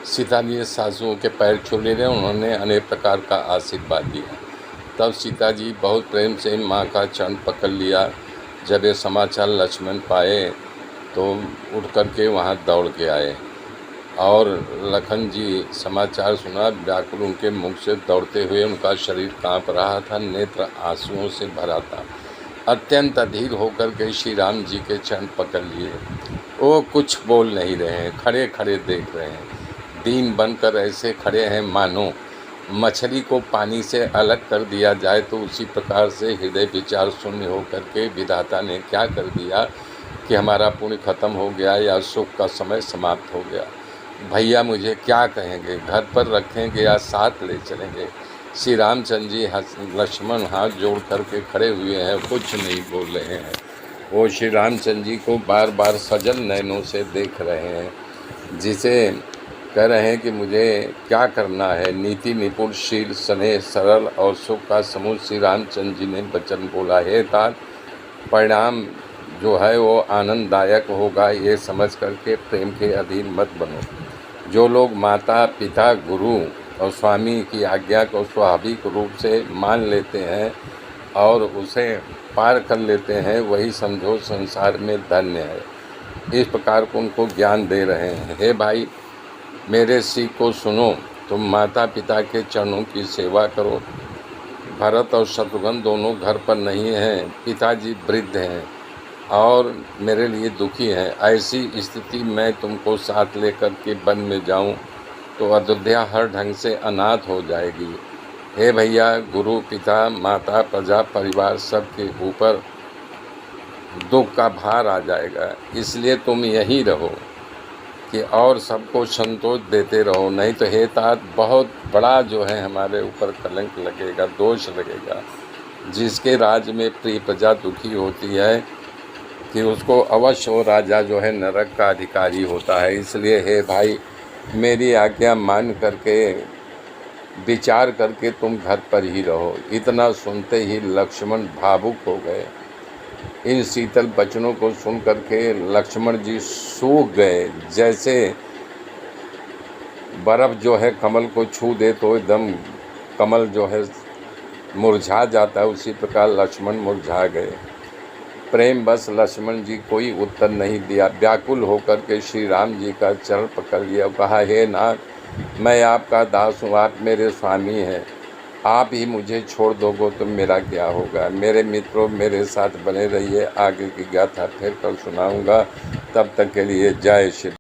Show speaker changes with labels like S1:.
S1: सीता जी सासुओं के पैर छू लिए, उन्होंने अनेक प्रकार का आशीर्वाद दिया। तब सीता जी बहुत प्रेम से माँ का चरण पकड़ लिया। जब ये समाचार लक्ष्मण पाए तो उठ कर के वहाँ दौड़ के आए और लखन जी समाचार सुना। व्याकुल उनके मुख से दौड़ते हुए उनका शरीर कांप रहा था, नेत्र आंसुओं से भरा था। अत्यंत अधीर होकर के श्री राम जी के चरण पकड़ लिए। वो कुछ बोल नहीं रहे हैं, खड़े खड़े देख रहे हैं। दीन बनकर ऐसे खड़े हैं मानो मछली को पानी से अलग कर दिया जाए तो उसी प्रकार से हृदय विचार शून्य होकर के विधाता ने क्या कर दिया कि हमारा पुण्य खत्म हो गया या सुख का समय समाप्त हो गया। भैया मुझे क्या कहेंगे, घर पर रखेंगे या साथ ले चलेंगे। श्री रामचंद्र जी लक्ष्मण हाथ जोड़ करके खड़े हुए हैं, कुछ नहीं बोल रहे हैं। वो श्री रामचंद्र जी को बार बार सजल नयनों से देख रहे हैं, जिसे कह रहे हैं कि मुझे क्या करना है। नीति निपुण शील स्नेह सरल और सुख का समूह श्री रामचंद्र जी ने वचन बोला, हे तात परिणाम जो है वो आनंददायक होगा, ये समझ करके प्रेम के अधीन मत बनो। जो लोग माता पिता गुरु और स्वामी की आज्ञा को स्वाभाविक रूप से मान लेते हैं और उसे पार कर लेते हैं, वही समझो संसार में धन्य है। इस प्रकार को उनको ज्ञान दे रहे हैं। हे भाई मेरे सीख को सुनो, तुम माता पिता के चरणों की सेवा करो। भरत और शत्रुघ्न दोनों घर पर नहीं हैं, पिताजी वृद्ध हैं और मेरे लिए दुखी हैं। ऐसी स्थिति में तुमको साथ लेकर के वन में जाऊं तो अयोध्या हर ढंग से अनाथ हो जाएगी। हे भैया गुरु पिता माता प्रजा परिवार सबके ऊपर दुख का भार आ जाएगा, इसलिए तुम यहीं रहो कि और सबको संतोष देते रहो, नहीं तो हे तात बहुत बड़ा जो है हमारे ऊपर कलंक लगेगा, दोष लगेगा। जिसके राज्य में प्रिय प्रजा दुखी होती है कि उसको अवश्य वो राजा जो है नरक का अधिकारी होता है। इसलिए हे भाई मेरी आज्ञा मान करके विचार करके तुम घर पर ही रहो। इतना सुनते ही लक्ष्मण भावुक हो गए। इन शीतल वचनों को सुन करके लक्ष्मण जी सूख गए। जैसे बर्फ़ जो है कमल को छू दे तो एकदम कमल जो है मुरझा जाता है, उसी प्रकार लक्ष्मण मुरझा गए। प्रेम बस लक्ष्मण जी कोई उत्तर नहीं दिया। व्याकुल होकर के श्री राम जी का चरण पकड़ लिया, कहा हे नाथ मैं आपका दास हूँ, आप मेरे स्वामी हैं, आप ही मुझे छोड़ दोगे तो मेरा क्या होगा। मेरे मित्रों मेरे साथ बने रहिए, आगे की गाथा फिर कल सुनाऊंगा। तब तक के लिए जय श्री